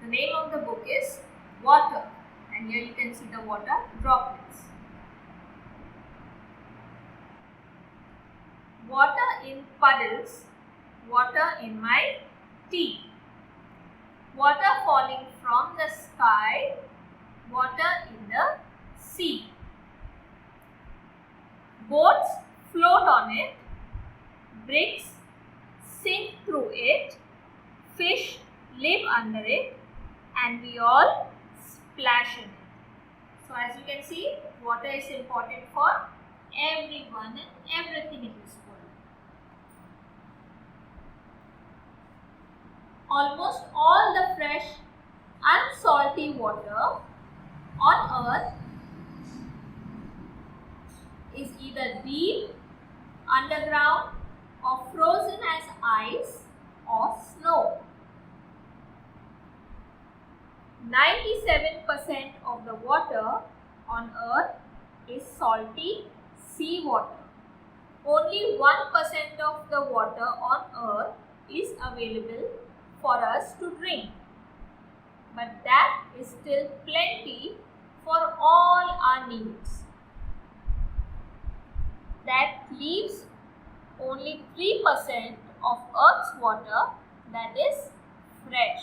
The name of the book is Water, and here you can see the water droplets. Water in puddles, water in my tea. Water falling from the sky, water in the sea. Boats float on it, bricks sink through it, fish live under it, and we all splash in it. So as you can see, water is important for everyone and everything in this world. Almost all the fresh unsalty water on earth is either deep, underground, or frozen as ice or snow. 97% of the water on earth is salty sea water. Only 1% of the water on earth is available for us to drink. But that is still plenty for all our needs. That leaves only 3% of Earth's water that is fresh.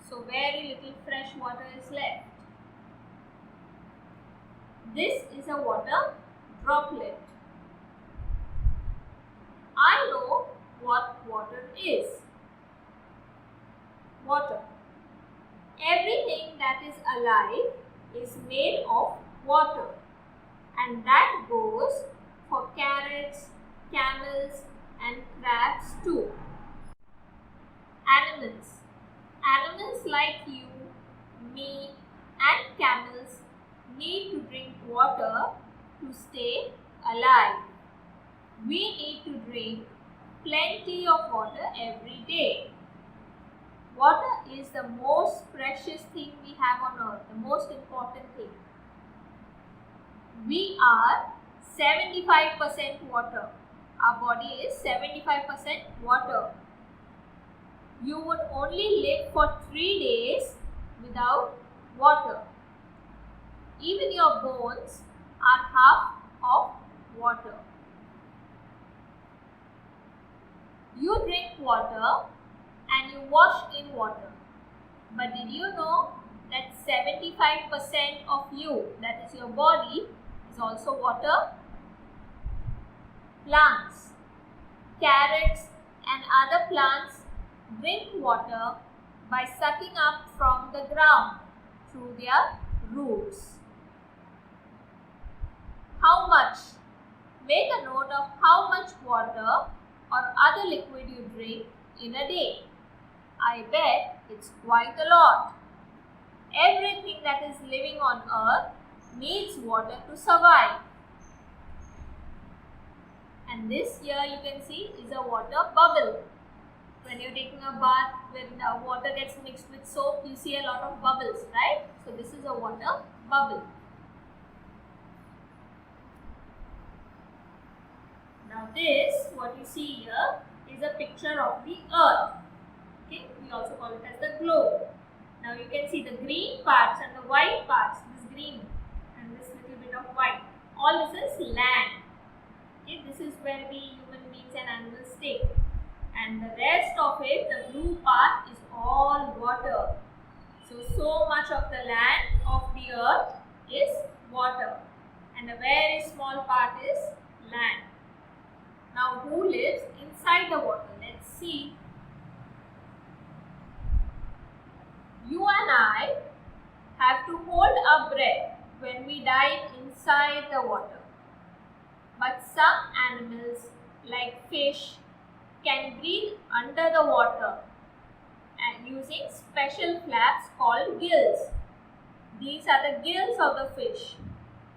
So very little fresh water is left. This is a water droplet. I know what water is. Water. Everything that is alive is made of water, and that goes for carrots, camels, and crabs too. Animals. Animals like you, me, and camels need to drink water to stay alive. We need to drink plenty of water every day. Water is the most precious thing we have on earth, the most important thing. We are 75% water. Our body is 75% water. You would only live for 3 days without water. Even your bones are half of water. You drink water and you wash in water. But did you know that 75% of you, that is your body, is also water? Plants, carrots, and other plants drink water by sucking up from the ground through their roots. How much? Make a note of how much water or other liquid you drink in a day. I bet it's quite a lot. Everything that is living on earth needs water to survive. And this here you can see is a water bubble. When you're taking a bath, when the water gets mixed with soap, you see a lot of bubbles, right? So this is a water bubble. Now this, what you see here, is a picture of the earth. Okay, we also call it as the globe. Now you can see the green parts and the white parts, this green and this little bit of white. All this is land. Okay, this is where we human beings and animals stay. And the rest of it, the blue part, is all water. So much of the land of the earth is water. And a very small part is land. Now who lives inside the water? Let's see. You and I have to hold our breath when we dive inside the water. But some animals like fish can breathe under the water and using special flaps called gills. These are the gills of the fish,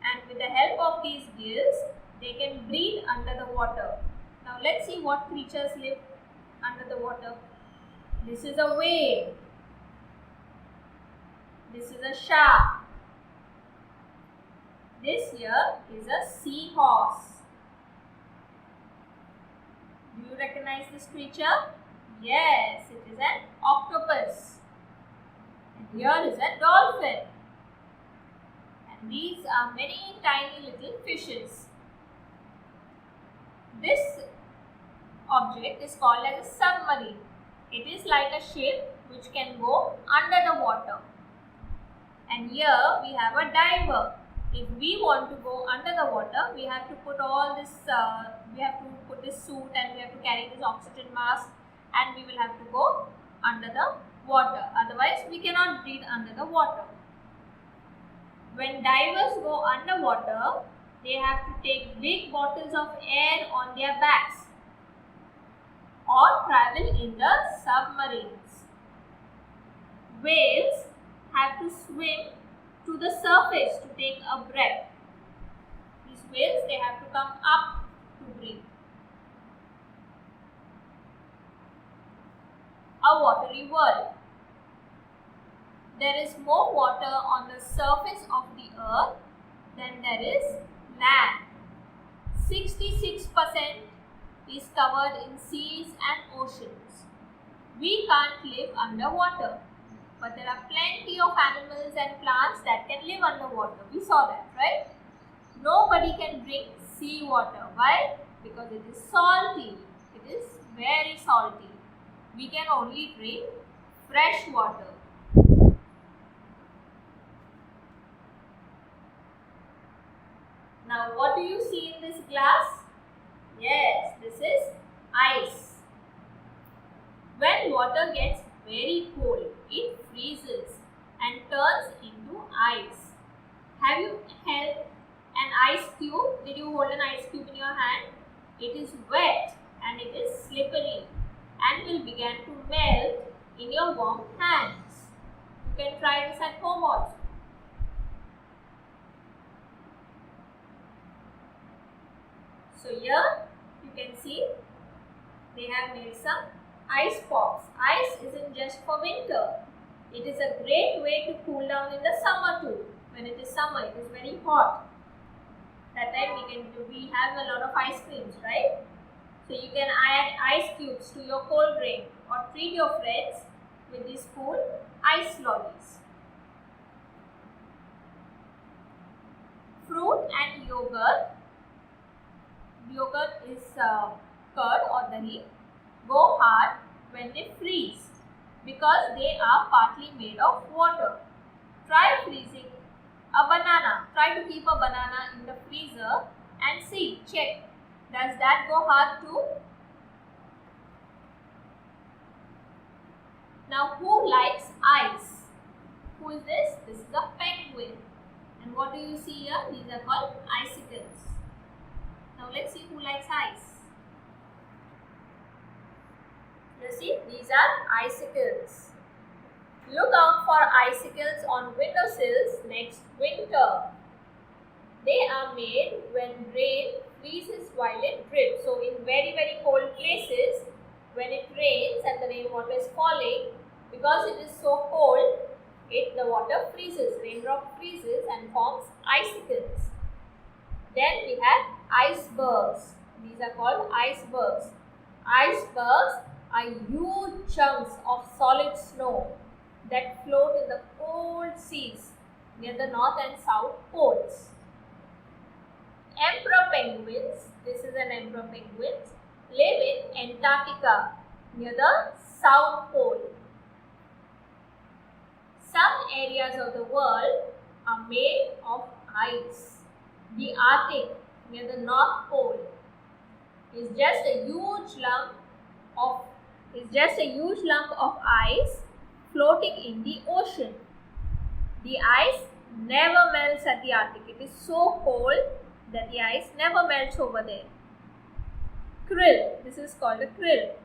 and with the help of these gills they can breathe under the water. Now let's see what creatures live under the water. This is a whale. This is a shark. This here is a seahorse. Do you recognize this creature? Yes, it is an octopus. And here is a dolphin. And these are many tiny little fishes. This object is called as a submarine. It is like a ship which can go under the water. And here we have a diver. If we want to go under the water, we have to put all this, we have to put this suit and we have to carry this oxygen mask, and we will have to go under the water. Otherwise, we cannot breathe under the water. When divers go underwater, they have to take big bottles of air on their backs or travel in the submarines. Whales have to swim to the surface to take a breath. These whales, they have to come up to breathe. A watery world. There is more water on the surface of the earth than there is land. 66% is covered in seas and oceans. We can't live underwater. But there are plenty of animals and plants that can live underwater. We saw that, right? Nobody can drink seawater. Why? Because it is salty. It is very salty. We can only drink fresh water. Now, what do you see in this glass? Yes, this is ice. When water gets very cold, it freezes and turns into ice. Have you held an ice cube? Did you hold an ice cube in your hand? It is wet and it is slippery and will begin to melt in your warm hands. You can try this at home also. So here you can see they have made some ice pops. Ice isn't just for winter. It is a great way to cool down in the summer too. When it is summer, it is very hot. That time we have a lot of ice creams, right? So you can add ice cubes to your cold drink or treat your friends with these cool ice lollies. Fruit and yogurt. Yogurt is curd or dahi, go hard when they freeze because they are partly made of water. Try freezing a banana. Try to keep a banana in the freezer and see, check. Does that go hard too? Now, who likes ice? Who is this? This is a penguin. And what do you see here? These are called icicles. Now, let's see who likes ice. You see, these are icicles. Look out for icicles on windowsills next winter. They are made when rain freezes while it drips. So, in very, very cold places, when it rains and the rainwater is falling, because it is so cold, the water freezes, raindrop freezes and forms icicles. Then we have icebergs. These are called icebergs. Icebergs are huge chunks of solid snow that float in the cold seas near the north and south poles. Emperor penguins, this is an emperor penguin, live in Antarctica near the south pole. Some areas of the world are made of ice. The Arctic near the North Pole is just a huge lump of ice floating in the ocean. The ice never melts at the Arctic. It is so cold that the ice never melts over there. Krill. This is called a krill.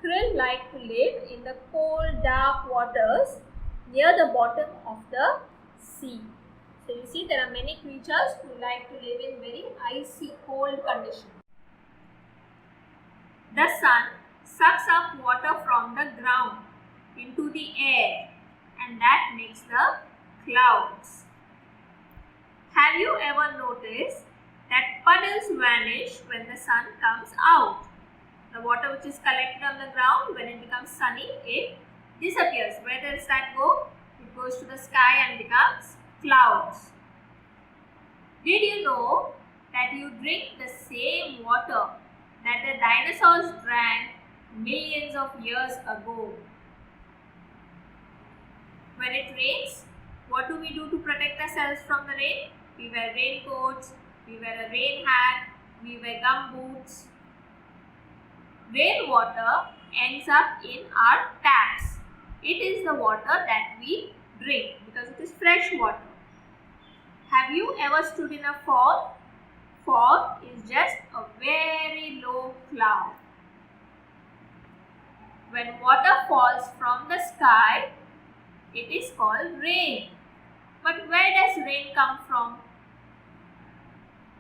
Krill like to live in the cold, dark waters near the bottom of the sea. So you see there are many creatures who like to live in very icy, cold conditions. The sun sucks up water from the ground into the air, and that makes the clouds. Have you ever noticed that puddles vanish when the sun comes out? The water which is collected on the ground, when it becomes sunny, it disappears. Where does that go? It goes to the sky and becomes clouds. Did you know that you drink the same water that the dinosaurs drank millions of years ago? When it rains, what do we do to protect ourselves from the rain? We wear raincoats, we wear a rain hat, we wear gum boots. Rainwater ends up in our taps. It is the water that we drink because it is fresh water. Have you ever stood in a fog? Fog is just a very low cloud. When water falls from the sky, it is called rain. But where does rain come from?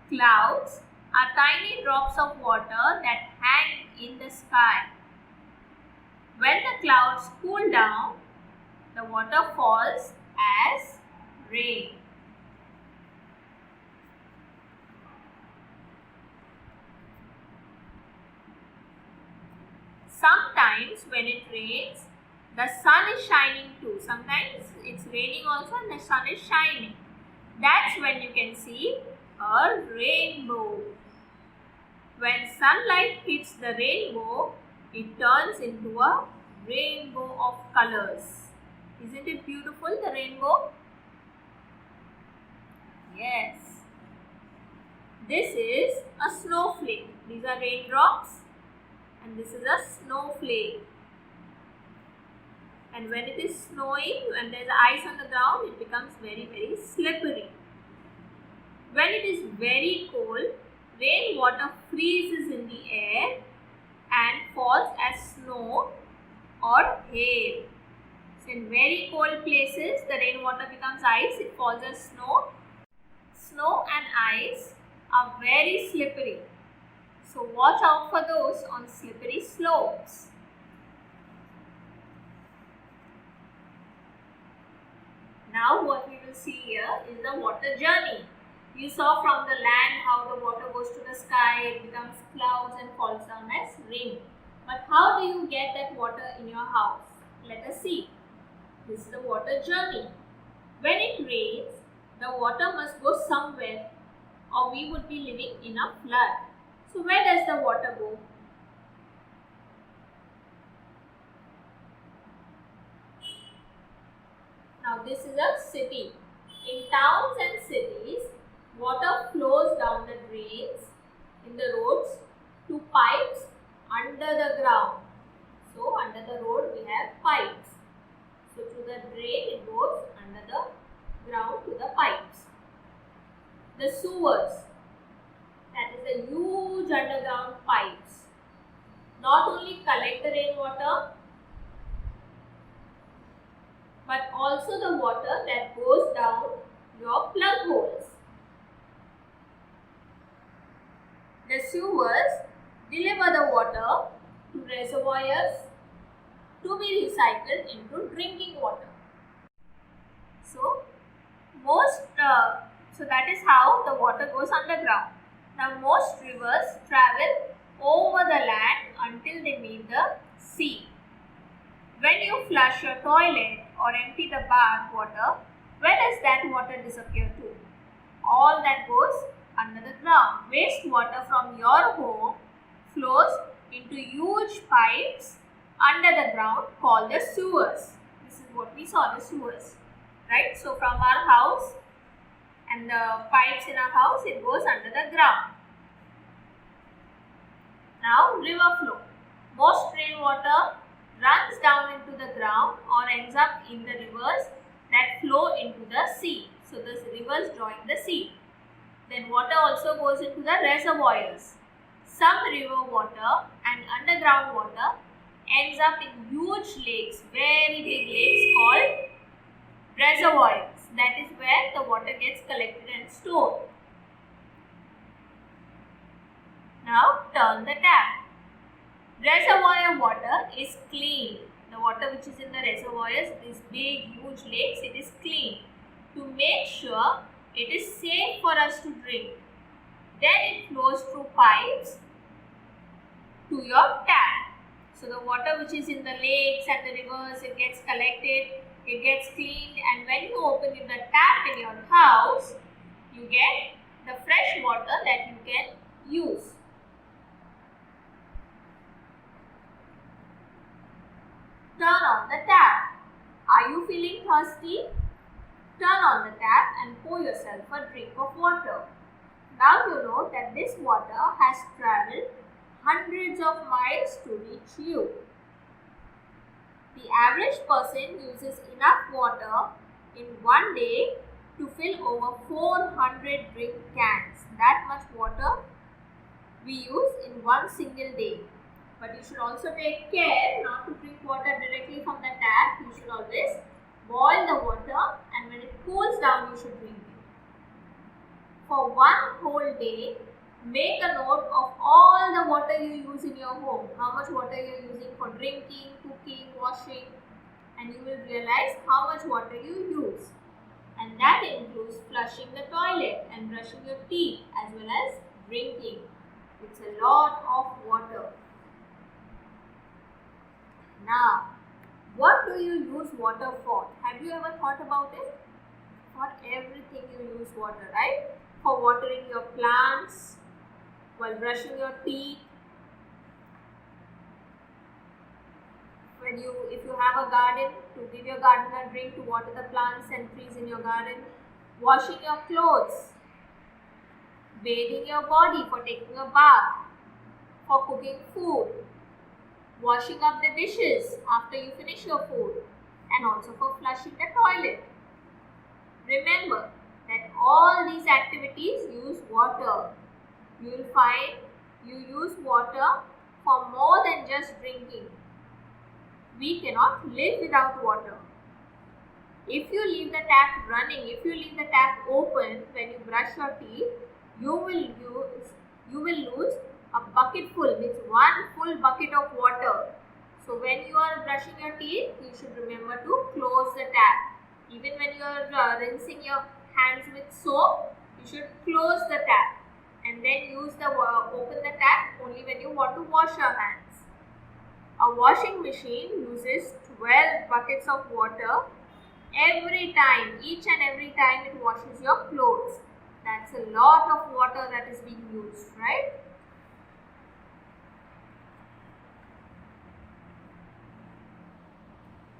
Clouds are tiny drops of water that hang in the sky. When the clouds cool down, the water falls as rain. Sometimes when it rains, the sun is shining too. Sometimes it's raining also and the sun is shining. That's when you can see a rainbow. When sunlight hits the rainbow, it turns into a rainbow of colors. Isn't it beautiful, the rainbow? Yes. This is a snowflake. These are raindrops and this is a snowflake. And when it is snowing, when there is ice on the ground, it becomes very, very slippery. When it is very cold, rainwater freezes in the air and falls as snow or hail. So in very cold places, the rainwater becomes ice, it falls as snow. Snow and ice are very slippery. So watch out for those on slippery slopes. Now what we will see here is the water journey. You saw from the land how the water goes to the sky, it becomes clouds and falls down as rain. But how do you get that water in your house? Let us see. This is the water journey. When it rains, the water must go somewhere or we would be living in a flood. So where does the water go? Now this is a city. In towns and cities, water flows down the drains, in the roads, to pipes under the ground. So under the road we have pipes. So through the drain it goes under the ground to the pipes. The sewers, that is the huge underground pipes, not only collect the rainwater but also the water that goes down your plug holes. The sewers deliver the water to reservoirs to be recycled into drinking water. So that is how the water goes underground. Now most rivers travel over the land until they meet the sea. When you flush your toilet or empty the bath water, where does that water disappear to? All that goes under the ground. Wastewater from your home flows into huge pipes under the ground called the sewers. This is what we saw, the sewers. Right? So from our house and the pipes in our house, it goes under the ground. Now river flow. Most rainwater runs down into the ground or ends up in the rivers that flow into the sea. So the rivers join the sea. Then water also goes into the reservoirs. Some river water and underground water ends up in huge lakes, very big lakes called reservoirs. That is where the water gets collected and stored. Now turn the tap. Reservoir water is clean. The water which is in the reservoirs, these big huge lakes, it is clean. To make sure it is safe for us to drink. Then it flows through pipes to your tap. So the water which is in the lakes and the rivers, it gets collected it gets cleaned, and when you open the tap in your house, you get the fresh water that you can use. Turn on the tap. Are you feeling thirsty? Turn on the tap and pour yourself a drink of water. Now you know that this water has travelled hundreds of miles to reach you. The average person uses enough water in one day to fill over 400 drink cans. That much water we use in one single day. But you should also take care not to drink water directly from the tap. You should always boil the water, and when it cools down, you should drink it. For one whole day, make a note of all the water you use in your home. How much water you are using for drinking, cooking, washing, and you will realize how much water you use. And that includes flushing the toilet and brushing your teeth as well as drinking. It's a lot of water. Now, what do you use water for? Have you ever thought about it? For everything you use water, right? For watering your plants, while brushing your teeth, if you have a garden, to give your garden a drink, to water the plants and trees in your garden, washing your clothes, bathing your body for taking a bath, for cooking food, washing up the dishes after you finish your food, and also for flushing the toilet. Remember that all these activities use water. You will find you use water for more than just drinking. We cannot live without water. If you leave the tap running, if you leave the tap open when you brush your teeth, you will lose a bucket full, means one full bucket of water. So when you are brushing your teeth, you should remember to close the tap. Even when you are rinsing your hands with soap, you should close the tap and then open the tap only when you want to wash your hands. A washing machine uses 12 buckets of water every time, each and every time it washes your clothes. That's a lot of water that is being used, right?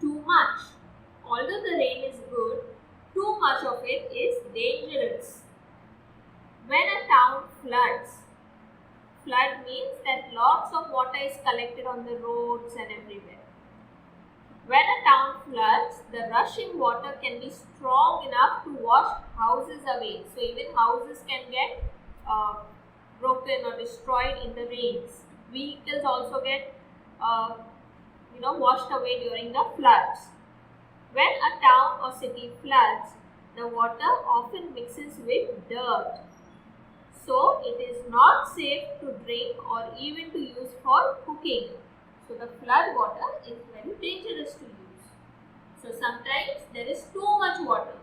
Too much. Although the rain is good, too much of it is dangerous. When a town floods, flood means that lots of water is collected on the roads and everywhere. When a town floods, the rushing water can be strong enough to wash houses away. So even houses can get broken or destroyed in the rains. Vehicles also get washed away during the floods. When a town or city floods, the water often mixes with dirt. So it is not safe to drink or even to use for cooking. So the flood water is very dangerous to use. So sometimes there is too much water.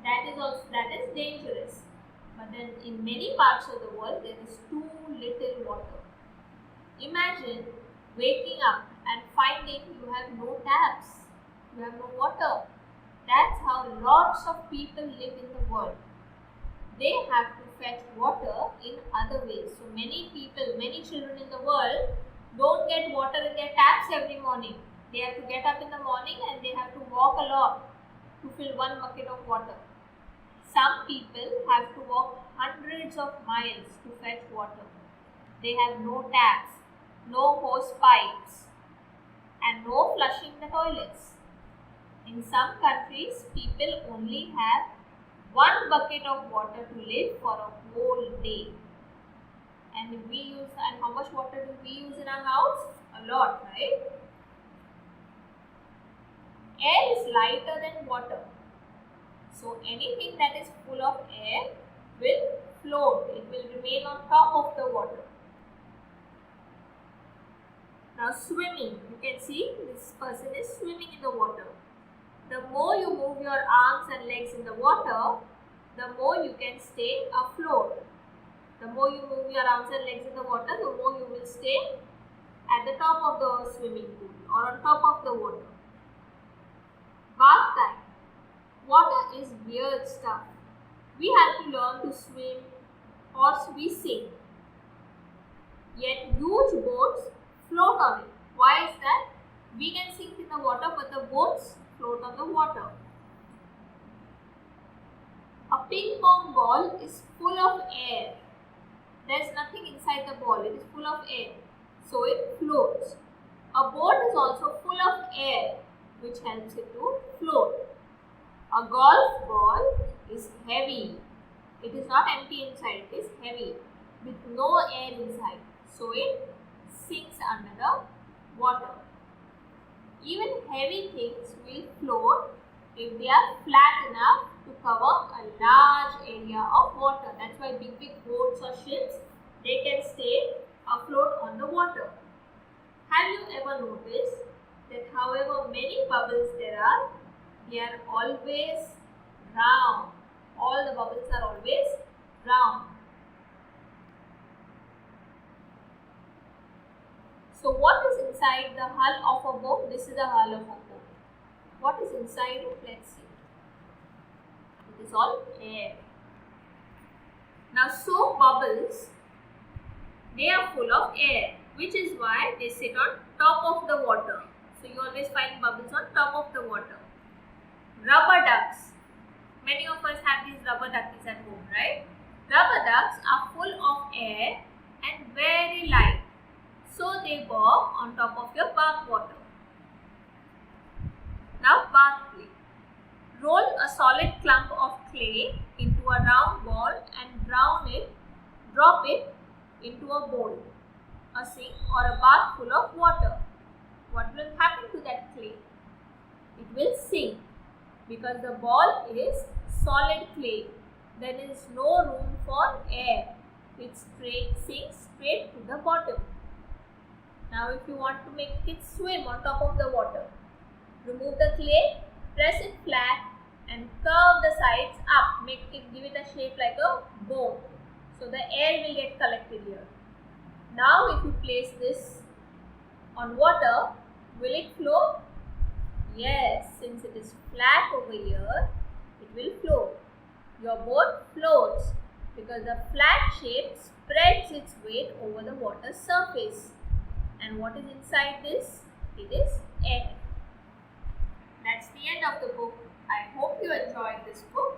That is dangerous. But then in many parts of the world there is too little water. Imagine waking up and finding you have no taps, you have no water. That's how lots of people live in the world. They have to fetch water in other ways. So many children in the world don't get water in their taps every morning. They have to get up in the morning and they have to walk a lot to fill one bucket of water. Some people have to walk hundreds of miles to fetch water. They have no taps, no hose pipes, and no flushing the toilets. In some countries, people only have one bucket of water to live for a whole day. And how much water do we use in our house? A lot, right? Air is lighter than water. So anything that is full of air will float. It will remain on top of the water. Now swimming. You can see this person is swimming in the water. The more you move your arms and legs in the water, the more you can stay afloat. The more you move your arms and legs in the water, the more you will stay at the top of the swimming pool or on top of the water. Bath time. is weird stuff. We have to learn to swim or we sink. Yet huge boats float on it. Why is that? We can sink in the water, but the boats float on the water. A ping pong ball is full of air. There is nothing inside the ball, it is full of air. So it floats. A boat is also full of air, which helps it to float. A golf ball is heavy. It is not empty inside, it is heavy with no air inside. So it sinks under the water. Even heavy things will float if they are flat enough to cover a large area of water. That's why big boats or ships, they can stay afloat on the water. Have you ever noticed that however many bubbles there are, they are always round. All the bubbles are always round. So what is inside the hull of a boat? This is the hull of a boat. What is inside it? Let's see. It is all air. Now soap bubbles, they are full of air, which is why they sit on top of the water. So you always find bubbles on top of the water. Rubber ducks. Many of us have these rubber duckies at home, right? Rubber ducks are full of air and very light. So they bob on top of your bath water. Now bath clay. Roll a solid clump of clay into a round ball and drop it into a bowl, a sink or a bath full of water. What will happen to that clay? It will sink because the ball is solid clay. There is no room for air. It sinks straight to the bottom. Now if you want to make it swim on top of the water, remove the clay, press it flat and curve the sides up. Give it a shape like a bone. So the air will get collected here. Now if you place this on water, will it float? Yes, since it is flat over here, it will float. Your boat floats because the flat shape spreads its weight over the water surface. And what is inside this? It is air. That's the end of the book. I hope you enjoyed this book.